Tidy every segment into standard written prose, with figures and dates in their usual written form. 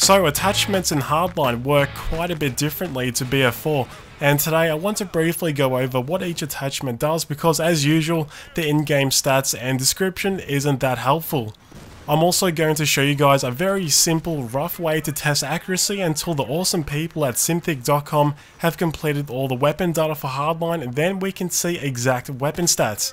So attachments in Hardline work quite a bit differently to BF4, and today I want to briefly go over what each attachment does because as usual the in-game stats and description isn't that helpful. I'm also going to show you guys a very simple, rough way to test accuracy until the awesome people at Synthetic.com have completed all the weapon data for Hardline, and then we can see exact weapon stats.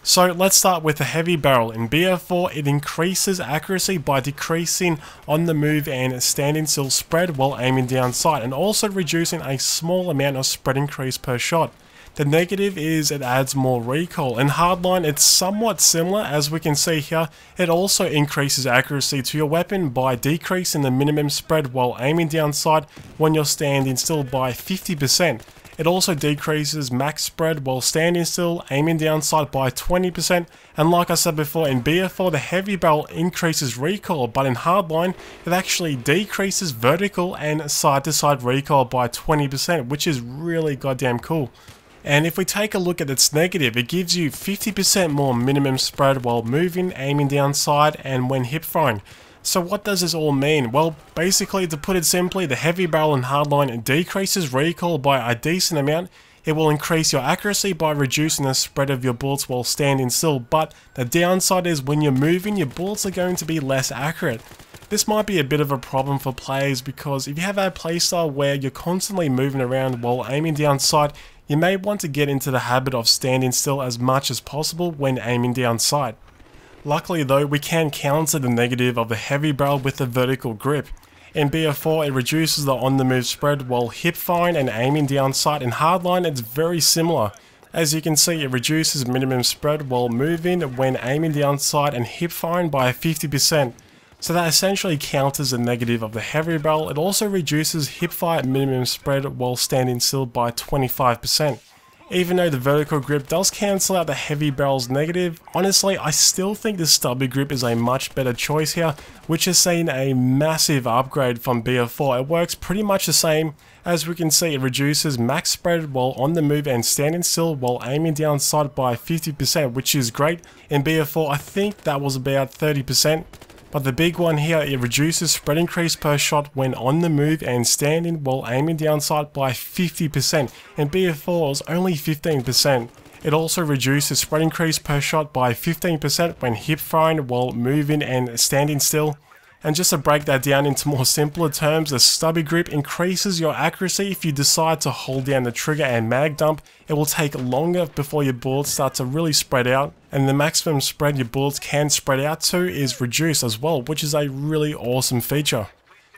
So let's start with the heavy barrel. In BF4 it increases accuracy by decreasing on the move and standing still spread while aiming down sight, and also reducing a small amount of spread increase per shot. The negative is it adds more recoil. In Hardline it's somewhat similar, as we can see here. It also increases accuracy to your weapon by decreasing the minimum spread while aiming down sight when you're standing still by 50%. It also decreases max spread while standing still, aiming down sight by 20%, and like I said before, in BF4 the heavy barrel increases recoil, but in Hardline it actually decreases vertical and side to side recoil by 20%, which is really goddamn cool. And if we take a look at its negative, it gives you 50% more minimum spread while moving, aiming down sight, and when hip firing. So what does this all mean? Well, basically, to put it simply, the heavy barrel in Hardline decreases recoil by a decent amount. It will increase your accuracy by reducing the spread of your bullets while standing still, but the downside is when you're moving, your bullets are going to be less accurate. This might be a bit of a problem for players because if you have a playstyle where you're constantly moving around while aiming down sight, you may want to get into the habit of standing still as much as possible when aiming down sight. Luckily though, we can counter the negative of the heavy barrel with the vertical grip. In BF4 it reduces the on the move spread while hip firing and aiming down sight. In Hardline it's very similar. As you can see, it reduces minimum spread while moving, when aiming down sight, and hip firing by 50%. So that essentially counters the negative of the heavy barrel. It also reduces hip fire minimum spread while standing still by 25%. Even though the vertical grip does cancel out the heavy barrel's negative, honestly I still think the stubby grip is a much better choice here, which has seen a massive upgrade from BF4. It works pretty much the same. As we can see, it reduces max spread while on the move and standing still while aiming down sight by 50%, which is great. In BF4 I think that was about 30%. But the big one here, it reduces spread increase per shot when on the move and standing while aiming down sight by 50%, and BF4 was only 15%. It also reduces spread increase per shot by 15% when hip firing while moving and standing still. And just to break that down into more simpler terms, the stubby grip increases your accuracy if you decide to hold down the trigger and mag dump. It will take longer before your bullets start to really spread out, and the maximum spread your bullets can spread out to is reduced as well, which is a really awesome feature.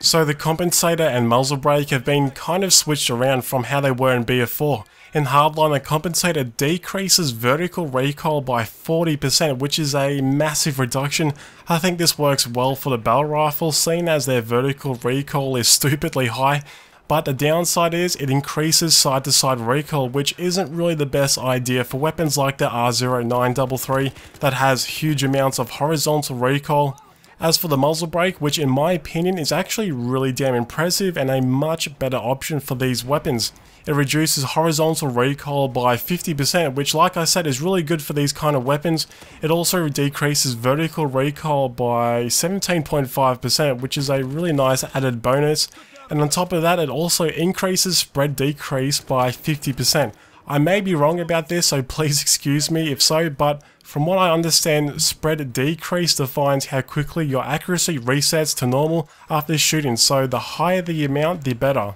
So the Compensator and Muzzle Brake have been kind of switched around from how they were in BF4. In Hardline, the Compensator decreases vertical recoil by 40%, which is a massive reduction. I think this works well for the battle rifle, seeing as their vertical recoil is stupidly high. But the downside is it increases side to side recoil, which isn't really the best idea for weapons like the R0933 that has huge amounts of horizontal recoil. As for the Muzzle Brake, which in my opinion is actually really damn impressive and a much better option for these weapons. It reduces horizontal recoil by 50%, which like I said is really good for these kind of weapons. It also decreases vertical recoil by 17.5%, which is a really nice added bonus. And on top of that, it also increases spread decrease by 50%. I may be wrong about this, so please excuse me if so, but from what I understand, spread decrease defines how quickly your accuracy resets to normal after shooting, so the higher the amount, the better.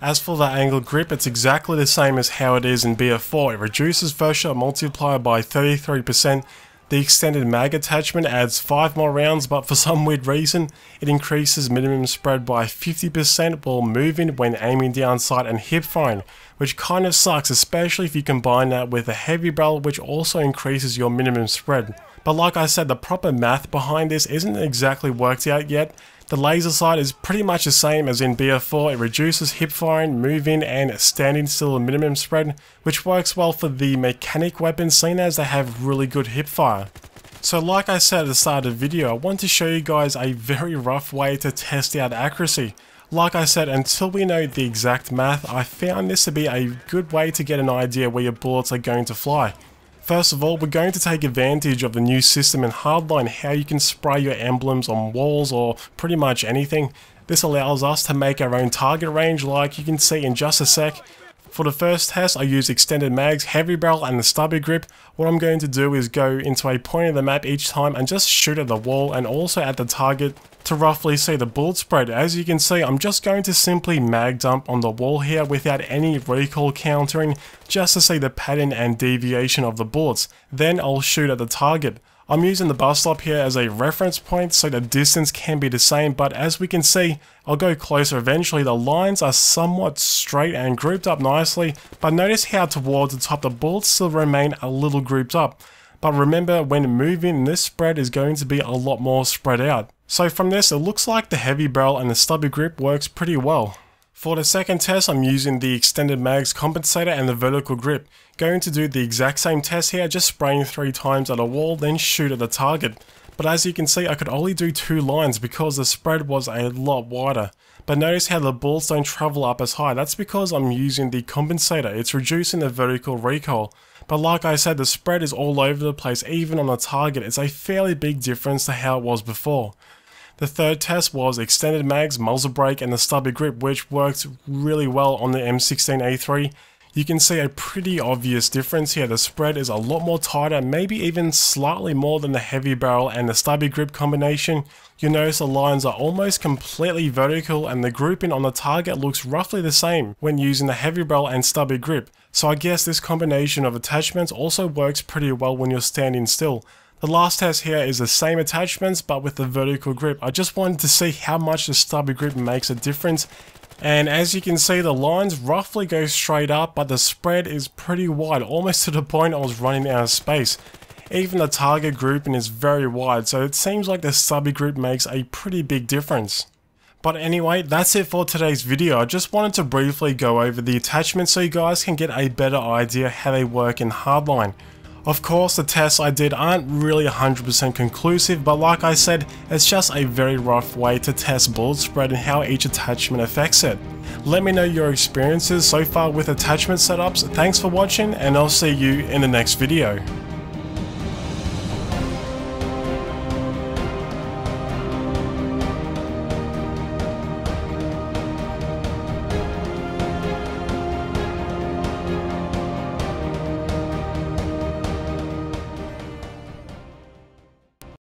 As for the angle grip, it's exactly the same as how it is in BF4. It reduces first shot multiplier by 33%. The extended mag attachment adds 5 more rounds, but for some weird reason, it increases minimum spread by 50% while moving, when aiming down sight, and hip firing, which kind of sucks, especially if you combine that with a heavy barrel, which also increases your minimum spread. But like I said, the proper math behind this isn't exactly worked out yet. The laser sight is pretty much the same as in BF4. It reduces hip firing, moving, and standing still minimum spread, which works well for the mechanic weapons, seen as they have really good hip fire. So like I said at the start of the video, I want to show you guys a very rough way to test out accuracy. Like I said, until we know the exact math, I found this to be a good way to get an idea where your bullets are going to fly. First of all, we're going to take advantage of the new system in Hardline, how you can spray your emblems on walls or pretty much anything. This allows us to make our own target range like you can see in just a sec. For the first test, I use extended mags, heavy barrel and the stubby grip. What I'm going to do is go into a point of the map each time and just shoot at the wall and also at the target to roughly see the bullet spread. As you can see, I'm just going to simply mag dump on the wall here without any recoil countering, just to see the pattern and deviation of the bullets. Then I'll shoot at the target. I'm using the bus stop here as a reference point so the distance can be the same, but as we can see, I'll go closer eventually. The lines are somewhat straight and grouped up nicely, but notice how towards the top the bullets still remain a little grouped up. But remember, when moving, this spread is going to be a lot more spread out. So from this, it looks like the heavy barrel and the stubby grip works pretty well. For the second test, I'm using the extended mags compensator and the vertical grip. Going to do the exact same test here, just spraying 3 times at a wall, then shoot at the target. But as you can see, I could only do 2 lines because the spread was a lot wider. But notice how the bullets don't travel up as high. That's because I'm using the compensator. It's reducing the vertical recoil. But like I said, the spread is all over the place, even on the target. It's a fairly big difference to how it was before. The third test was extended mags, muzzle brake and the stubby grip, which worked really well on the M16A3. You can see a pretty obvious difference here. The spread is a lot more tighter, maybe even slightly more than the heavy barrel and the stubby grip combination. You'll notice the lines are almost completely vertical and the grouping on the target looks roughly the same when using the heavy barrel and stubby grip. So I guess this combination of attachments also works pretty well when you're standing still. The last test here is the same attachments but with the vertical grip. I just wanted to see how much the stubby grip makes a difference. And as you can see, the lines roughly go straight up, but the spread is pretty wide, almost to the point I was running out of space. Even the target grouping is very wide, so it seems like the stubby grip makes a pretty big difference. But anyway, that's it for today's video. I just wanted to briefly go over the attachments so you guys can get a better idea how they work in Hardline. Of course, the tests I did aren't really 100% conclusive, but like I said, it's just a very rough way to test bullet spread and how each attachment affects it. Let me know your experiences so far with attachment setups. Thanks for watching, and I'll see you in the next video.